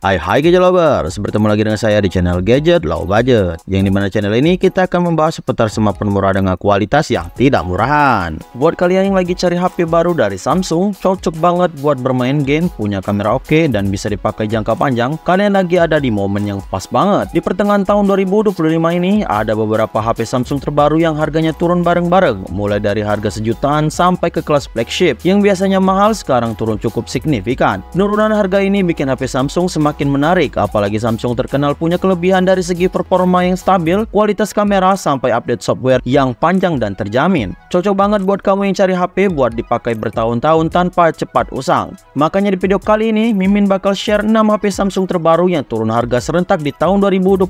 Hai Gadget Lovers, bertemu lagi dengan saya di channel Gadget Low Budget, yang dimana channel ini kita akan membahas seputar smartphone murah dengan kualitas yang tidak murahan. Buat kalian yang lagi cari HP baru dari Samsung, cocok banget buat bermain game, punya kamera oke, dan bisa dipakai jangka panjang. Kalian lagi ada di momen yang pas banget. Di pertengahan tahun 2025 ini, ada beberapa HP Samsung terbaru yang harganya turun bareng-bareng, mulai dari harga sejutaan sampai ke kelas flagship, yang biasanya mahal sekarang turun cukup signifikan. Penurunan harga ini bikin HP Samsung semakin menarik, apalagi Samsung terkenal punya kelebihan dari segi performa yang stabil, kualitas kamera, sampai update software yang panjang dan terjamin. Cocok banget buat kamu yang cari HP buat dipakai bertahun-tahun tanpa cepat usang. Makanya di video kali ini, Mimin bakal share 6 HP Samsung terbaru yang turun harga serentak di tahun 2025.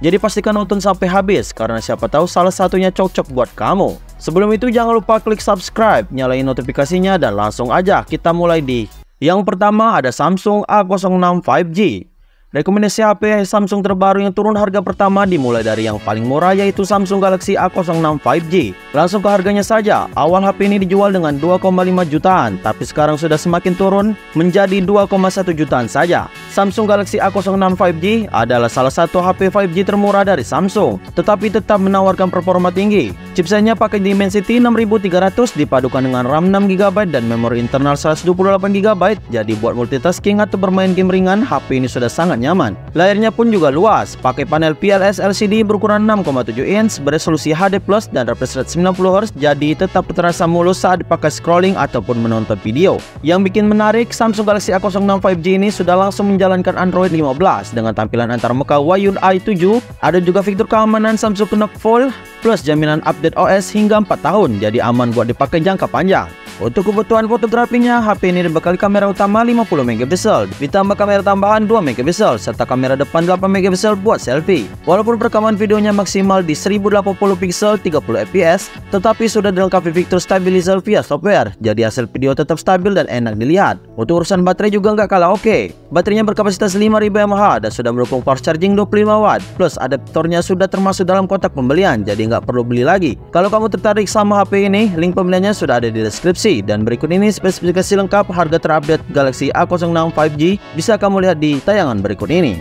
Jadi pastikan nonton sampai habis, karena siapa tahu salah satunya cocok buat kamu. Sebelum itu jangan lupa klik subscribe, nyalain notifikasinya, dan langsung aja kita mulai di yang pertama ada Samsung A06 5G. Rekomendasi HP Samsung terbaru yang turun harga pertama dimulai dari yang paling murah, yaitu Samsung Galaxy A06 5G. Langsung ke harganya saja. Awal HP ini dijual dengan 2,5 jutaan, tapi sekarang sudah semakin turun menjadi 2,1 jutaan saja. Samsung Galaxy A06 5G adalah salah satu HP 5G termurah dari Samsung, tetapi tetap menawarkan performa tinggi. Chipsetnya pakai Dimensity 6300 dipadukan dengan RAM 6GB dan memori internal 128GB. Jadi buat multitasking atau bermain game ringan, HP ini sudah sangat nyaman. Layarnya pun juga luas, pakai panel PLS LCD berukuran 6,7 inch beresolusi HD+ dan refresh rate 90Hz, jadi tetap terasa mulus saat dipakai scrolling ataupun menonton video. Yang bikin menarik, Samsung Galaxy A06 5G ini sudah langsung menjalankan Android 15 dengan tampilan antarmuka One UI 7. Ada juga fitur keamanan Samsung Knock Full plus jaminan update OS hingga 4 tahun, jadi aman buat dipakai jangka panjang. Untuk kebutuhan fotografinya, HP ini dibekali kamera utama 50MP, ditambah kamera tambahan 2MP, serta kamera depan 8MP buat selfie. Walaupun perekaman videonya maksimal di 1080 pixel 30fps, tetapi sudah dilengkapi fitur stabilizer via software, jadi hasil video tetap stabil dan enak dilihat. Untuk urusan baterai juga nggak kalah oke. Baterainya berkapasitas 5000 mAh dan sudah mendukung fast charging 25W, plus adaptornya sudah termasuk dalam kotak pembelian, jadi nggak perlu beli lagi. Kalau kamu tertarik sama HP ini, link pembeliannya sudah ada di deskripsi. Dan berikut ini spesifikasi lengkap harga terupdate Galaxy A06 5G, bisa kamu lihat di tayangan berikut ini.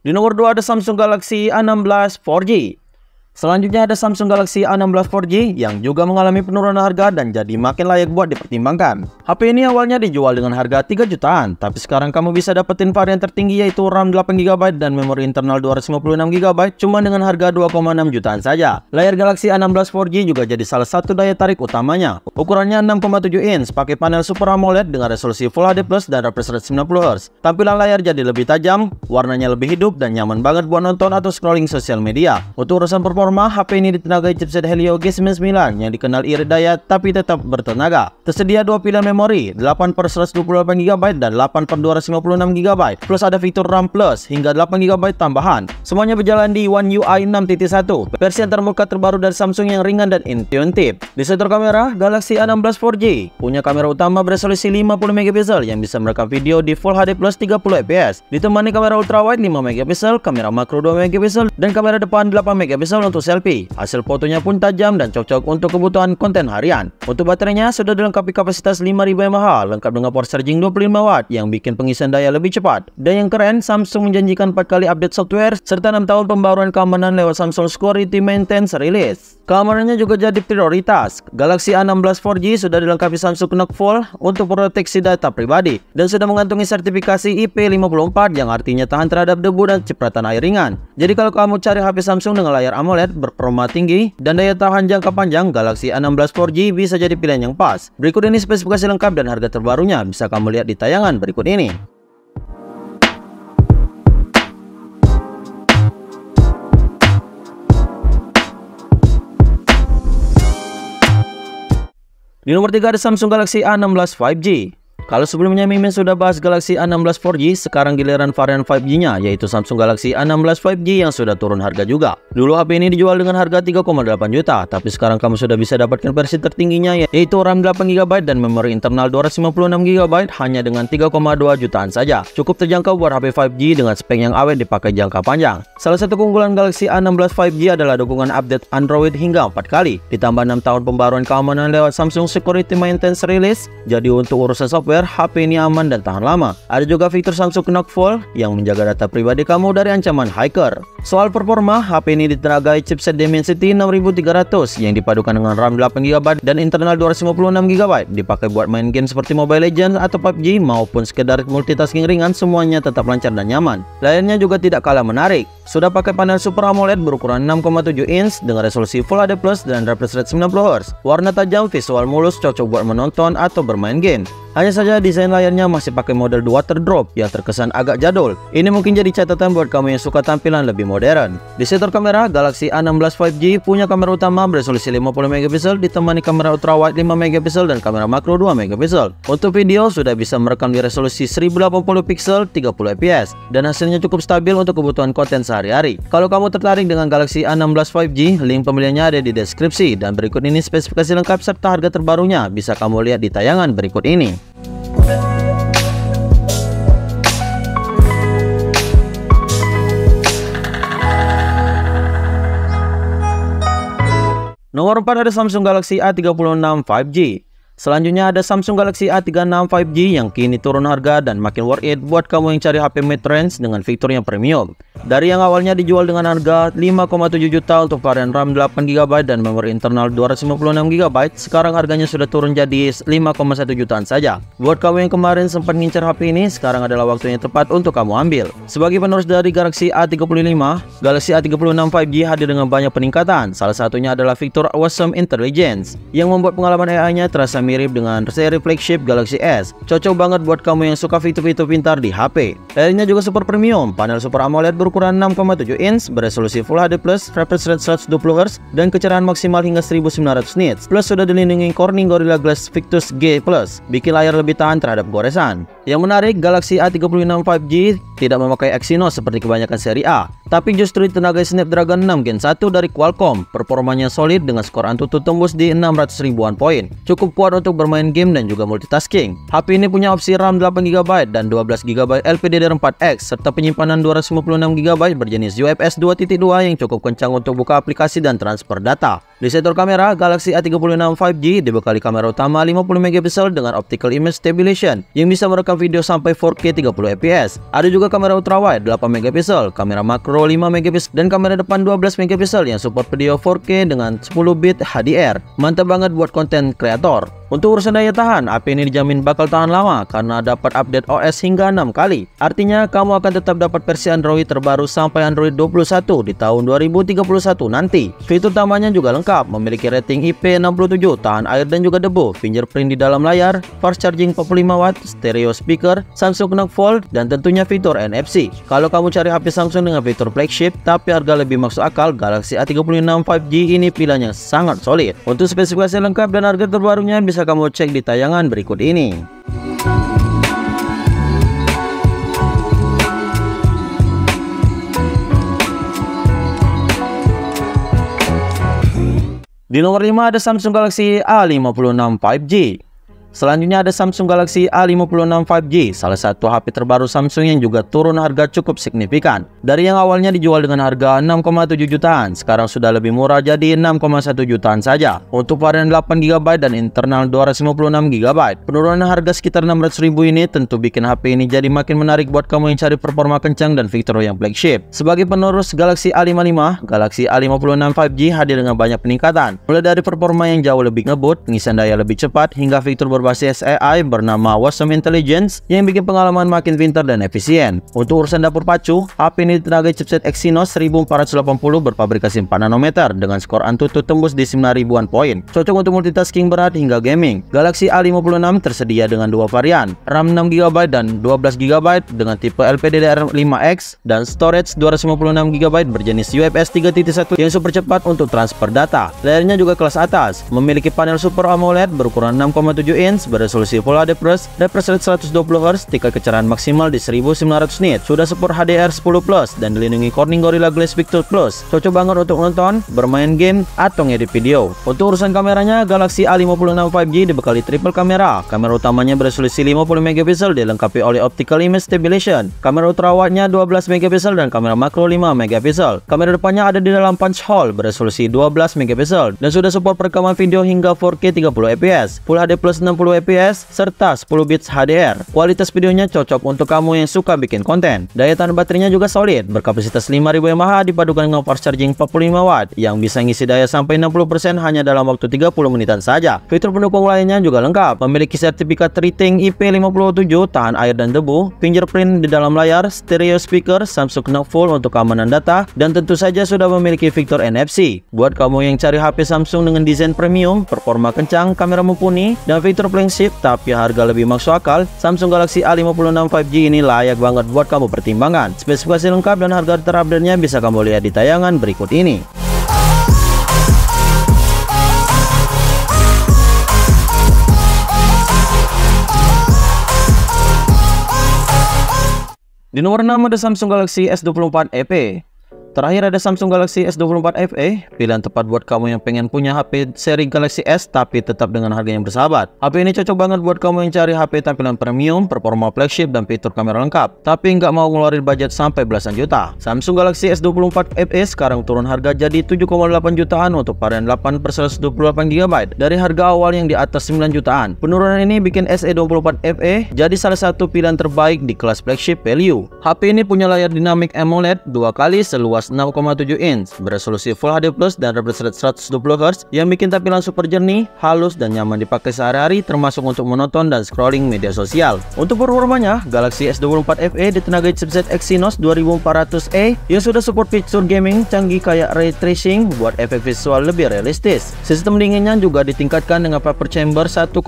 Di nomor 2 ada Samsung Galaxy A16 4G. Selanjutnya ada Samsung Galaxy A16 4G yang juga mengalami penurunan harga dan jadi makin layak buat dipertimbangkan. HP ini awalnya dijual dengan harga 3 jutaan, tapi sekarang kamu bisa dapetin varian tertinggi yaitu RAM 8GB dan memori internal 256GB cuma dengan harga 2,6 jutaan saja. Layar Galaxy A16 4G juga jadi salah satu daya tarik utamanya. Ukurannya 6,7 inch, pakai panel Super AMOLED dengan resolusi Full HD+ dan refresh rate 90Hz. Tampilan layar jadi lebih tajam, warnanya lebih hidup dan nyaman banget buat nonton atau scrolling sosial media. Untuk urusan performa, HP ini ditenagai chipset Helio G99 yang dikenal irit daya tapi tetap bertenaga. Tersedia dua pilihan memori, 8/128GB dan 8/256GB, plus ada fitur RAM Plus hingga 8GB tambahan. Semuanya berjalan di One UI 6.1, versi antarmuka terbaru dari Samsung yang ringan dan intuitif. Di sektor kamera, Galaxy A16 4G punya kamera utama beresolusi 50MP yang bisa merekam video di Full HD+ 30fps, ditemani kamera ultrawide 5MP, kamera makro 2MP, dan kamera depan 8MP untuk selfie. Hasil fotonya pun tajam dan cocok untuk kebutuhan konten harian. Untuk baterainya sudah dilengkapi kapasitas 5000 mAh, lengkap dengan power charging 25W yang bikin pengisian daya lebih cepat. Dan yang keren, Samsung menjanjikan 4 kali update software serta 6 tahun pembaruan keamanan lewat Samsung Security Maintenance Release. Keamanannya juga jadi prioritas. Galaxy A16 4G sudah dilengkapi Samsung Knock Full untuk proteksi data pribadi dan sudah mengantongi sertifikasi IP54 yang artinya tahan terhadap debu dan cipratan air ringan. Jadi kalau kamu cari HP Samsung dengan layar AMOLED berperforma tinggi dan daya tahan jangka panjang, Galaxy A16 4G bisa jadi pilihan yang pas. Berikut ini spesifikasi lengkap dan harga terbarunya, bisa kamu lihat di tayangan berikut ini. Di nomor 3 ada Samsung Galaxy A16 5G. Kalau sebelumnya Mimin sudah bahas Galaxy A16 4G, sekarang giliran varian 5G-nya, yaitu Samsung Galaxy A16 5G yang sudah turun harga juga. Dulu HP ini dijual dengan harga 3,8 juta, tapi sekarang kamu sudah bisa dapatkan versi tertingginya, yaitu RAM 8GB dan memori internal 256GB hanya dengan 3,2 jutaan saja. Cukup terjangkau buat HP 5G dengan spek yang awet dipakai jangka panjang. Salah satu keunggulan Galaxy A16 5G adalah dukungan update Android hingga 4 kali, ditambah 6 tahun pembaruan keamanan lewat Samsung Security Maintenance Release. Jadi untuk urusan software, HP ini aman dan tahan lama. Ada juga fitur Samsung Knockfall yang menjaga data pribadi kamu dari ancaman hacker. Soal performa, HP ini ditenagai chipset Dimensity 6300 yang dipadukan dengan RAM 8GB dan internal 256GB. Dipakai buat main game seperti Mobile Legends atau PUBG maupun sekedar multitasking ringan, semuanya tetap lancar dan nyaman. Layarnya juga tidak kalah menarik. Sudah pakai panel Super AMOLED berukuran 6,7 inch dengan resolusi Full HD Plus dan refresh rate 90Hz. Warna tajam, visual mulus, cocok buat menonton atau bermain game. Hanya saja desain layarnya masih pakai model water drop yang terkesan agak jadul. Ini mungkin jadi catatan buat kamu yang suka tampilan lebih modern. Di sektor kamera, Galaxy A16 5G punya kamera utama beresolusi 50MP ditemani kamera ultrawide 5MP dan kamera makro 2MP. Untuk video sudah bisa merekam di resolusi 1080p 30fps dan hasilnya cukup stabil untuk kebutuhan konten sehari-hari. Kalau kamu tertarik dengan Galaxy A16 5G, link pembeliannya ada di deskripsi dan berikut ini spesifikasi lengkap serta harga terbarunya bisa kamu lihat di tayangan berikut ini. Nomor 4 ada Samsung Galaxy A36 5G. Selanjutnya ada Samsung Galaxy A36 5G yang kini turun harga dan makin worth it buat kamu yang cari HP mid-range dengan fitur yang premium. Dari yang awalnya dijual dengan harga 5,7 juta untuk varian RAM 8GB dan memori internal 256GB, sekarang harganya sudah turun jadi 5,1 jutaan saja. Buat kamu yang kemarin sempat ngincar HP ini, sekarang adalah waktunya tepat untuk kamu ambil. Sebagai penerus dari Galaxy A35, Galaxy A36 5G hadir dengan banyak peningkatan. Salah satunya adalah fitur Awesome Intelligence yang membuat pengalaman AI-nya terasa mirip dengan seri flagship Galaxy S. Cocok banget buat kamu yang suka fitur-fitur pintar di HP. Layarnya juga super premium, panel Super AMOLED berukuran 6,7 inch, beresolusi Full HD+, refresh rate 120Hz, dan kecerahan maksimal hingga 1900 nits. Plus sudah dilindungi Corning Gorilla Glass Victus G+, bikin layar lebih tahan terhadap goresan. Yang menarik, Galaxy A36 5G tidak memakai Exynos seperti kebanyakan seri A, tapi justru ditenagai Snapdragon 6 Gen 1 dari Qualcomm. Performanya solid dengan skor Antutu tembus di 600 ribuan poin. Cukup kuat untuk bermain game dan juga multitasking. HP ini punya opsi RAM 8GB dan 12GB LPDDR4X serta penyimpanan 256GB berjenis UFS 2.2 yang cukup kencang untuk buka aplikasi dan transfer data. Di sektor kamera, Galaxy A36 5G dibekali kamera utama 50MP dengan optical image stabilization yang bisa merekam video sampai 4K 30fps. Ada juga kamera ultrawide 8MP, kamera makro 5MP dan kamera depan 12MP yang support video 4K dengan 10 bit HDR. Mantap banget buat konten kreator. Untuk urusan daya tahan, HP ini dijamin bakal tahan lama karena dapat update OS hingga 6 kali. Artinya, kamu akan tetap dapat versi Android terbaru sampai Android 21 di tahun 2031 nanti. Fitur utamanya juga lengkap, memiliki rating IP67, tahan air dan juga debu, fingerprint di dalam layar, fast charging 45W, stereo speaker, Samsung Knockfall, dan tentunya fitur NFC. Kalau kamu cari HP Samsung dengan fitur flagship tapi harga lebih masuk akal, Galaxy A36 5G ini pilihannya sangat solid. Untuk spesifikasi lengkap dan harga terbarunya bisa kamu cek di tayangan berikut ini. Di nomor 5 ada Samsung Galaxy A56 5G. Selanjutnya ada Samsung Galaxy A56 5G, salah satu HP terbaru Samsung yang juga turun harga cukup signifikan. Dari yang awalnya dijual dengan harga 6,7 jutaan, sekarang sudah lebih murah jadi 6,1 jutaan saja. Untuk varian 8GB dan internal 256GB, penurunan harga sekitar 600.000 ini tentu bikin HP ini jadi makin menarik buat kamu yang cari performa kencang dan fitur yang flagship. Sebagai penerus Galaxy A55, Galaxy A56 5G hadir dengan banyak peningkatan, mulai dari performa yang jauh lebih ngebut, pengisian daya lebih cepat, hingga fitur berbasis AI bernama Awesome Intelligence yang bikin pengalaman makin pintar dan efisien. Untuk urusan dapur pacu, HP ini ditenagai chipset Exynos 1480 berpabrikasi 4 nanometer dengan skor Antutu tembus di 9.000-an poin. Cocok untuk multitasking berat hingga gaming. Galaxy A56 tersedia dengan dua varian, RAM 6GB dan 12GB dengan tipe LPDDR5X dan storage 256GB berjenis UFS 3.1 yang super cepat untuk transfer data. Layarnya juga kelas atas, memiliki panel Super AMOLED berukuran 6,7 inch inch beresolusi Full HD Plus, refresh rate 120Hz, tingkat kecerahan maksimal di 1900 nit, sudah support HDR10 Plus dan dilindungi Corning Gorilla Glass Victus Plus. Cocok banget untuk menonton, bermain game, atau ngedit video. Untuk urusan kameranya, Galaxy A56 5G dibekali triple kamera. Kamera utamanya beresolusi 50 megapiksel dilengkapi oleh optical image stabilization. Kamera ultrawide-nya 12 megapiksel dan kamera makro 5 megapiksel. Kamera depannya ada di dalam punch hole beresolusi 12 megapiksel dan sudah support perekaman video hingga 4K 30 fps, Full HD plus 60 fps, serta 10 bits HDR. Kualitas videonya cocok untuk kamu yang suka bikin konten. Daya tahan baterainya juga solid, berkapasitas 5000 mAh dipadukan dengan fast charging 45 watt yang bisa ngisi daya sampai 60% hanya dalam waktu 30 menitan saja. Fitur pendukung lainnya juga lengkap, memiliki sertifikat rating IP57 tahan air dan debu, fingerprint di dalam layar, stereo speaker, Samsung Knox Full untuk keamanan data, dan tentu saja sudah memiliki fitur NFC. Buat kamu yang cari HP Samsung dengan desain premium, performa kencang, kamera mumpuni, dan fitur flagship tapi harga lebih masuk akal, Samsung Galaxy A56 5G ini layak banget buat kamu pertimbangan. Spesifikasi lengkap dan harga terupdate-nya bisa kamu lihat di tayangan berikut ini. Di nomor 6 ada Samsung Galaxy S24 FE. Terakhir ada Samsung Galaxy S24 FE, pilihan tepat buat kamu yang pengen punya HP seri Galaxy S tapi tetap dengan harga yang bersahabat. HP ini cocok banget buat kamu yang cari HP tampilan premium, performa flagship, dan fitur kamera lengkap, tapi nggak mau ngeluarin budget sampai belasan juta. Samsung Galaxy S24 FE sekarang turun harga jadi 7,8 jutaan untuk varian 8/128GB dari harga awal yang di atas 9 jutaan. Penurunan ini bikin S24 FE jadi salah satu pilihan terbaik di kelas flagship value. HP ini punya layar dinamik AMOLED 2 kali seluas 6,7 inch, beresolusi Full HD Plus dan refresh rate 120Hz yang bikin tampilan super jernih, halus, dan nyaman dipakai sehari-hari termasuk untuk menonton dan scrolling media sosial. Untuk performanya, Galaxy S24 FE ditenagai chipset Exynos 2400E yang sudah support fitur gaming canggih kayak ray tracing buat efek visual lebih realistis. Sistem dinginnya juga ditingkatkan dengan vapor chamber 1,1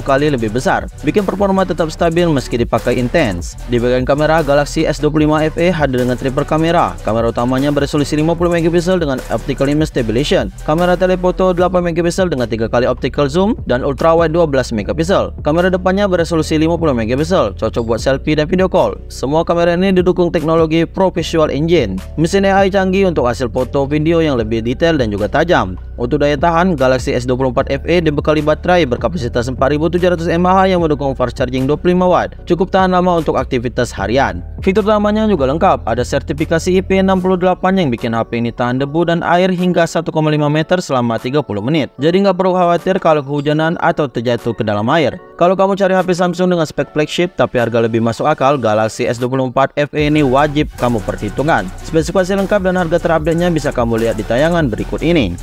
kali lebih besar, bikin performa tetap stabil meski dipakai intens. Di bagian kamera, Galaxy S25 FE hadir dengan triple kamera. Kamera utama beresolusi 50 megapiksel dengan optical image stabilization, kamera telefoto 8 megapiksel dengan 3 kali optical zoom, dan ultrawide 12 megapiksel. Kamera depannya beresolusi 50 megapiksel, cocok buat selfie dan video call. Semua kamera ini didukung teknologi Pro Visual Engine, mesin AI canggih untuk hasil foto video yang lebih detail dan juga tajam. Untuk daya tahan, Galaxy S24 FE dibekali baterai berkapasitas 4700 mAh yang mendukung fast charging 25 watt, cukup tahan lama untuk aktivitas harian. Fitur utamanya juga lengkap, ada sertifikasi IP68 yang bikin HP ini tahan debu dan air hingga 1,5 meter selama 30 menit. Jadi nggak perlu khawatir kalau kehujanan atau terjatuh ke dalam air. Kalau kamu cari HP Samsung dengan spek flagship tapi harga lebih masuk akal, Galaxy S24 FE ini wajib kamu perhitungkan. Spesifikasi lengkap dan harga terupdate-nya bisa kamu lihat di tayangan berikut ini.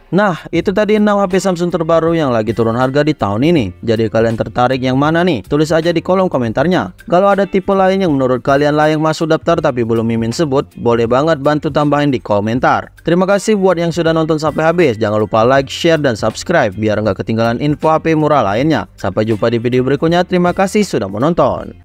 Nah, itu tadi 6 HP Samsung terbaru yang lagi turun harga di tahun ini. Jadi kalian tertarik yang mana nih? Tulis aja di kolom komentarnya. Kalau ada tipe lain yang menurut kalian layak masuk daftar tapi belum Mimin sebut, boleh banget bantu tambahin di komentar. Terima kasih buat yang sudah nonton sampai habis. Jangan lupa like, share, dan subscribe biar nggak ketinggalan info HP murah lainnya. Sampai jumpa di video berikutnya. Terima kasih sudah menonton.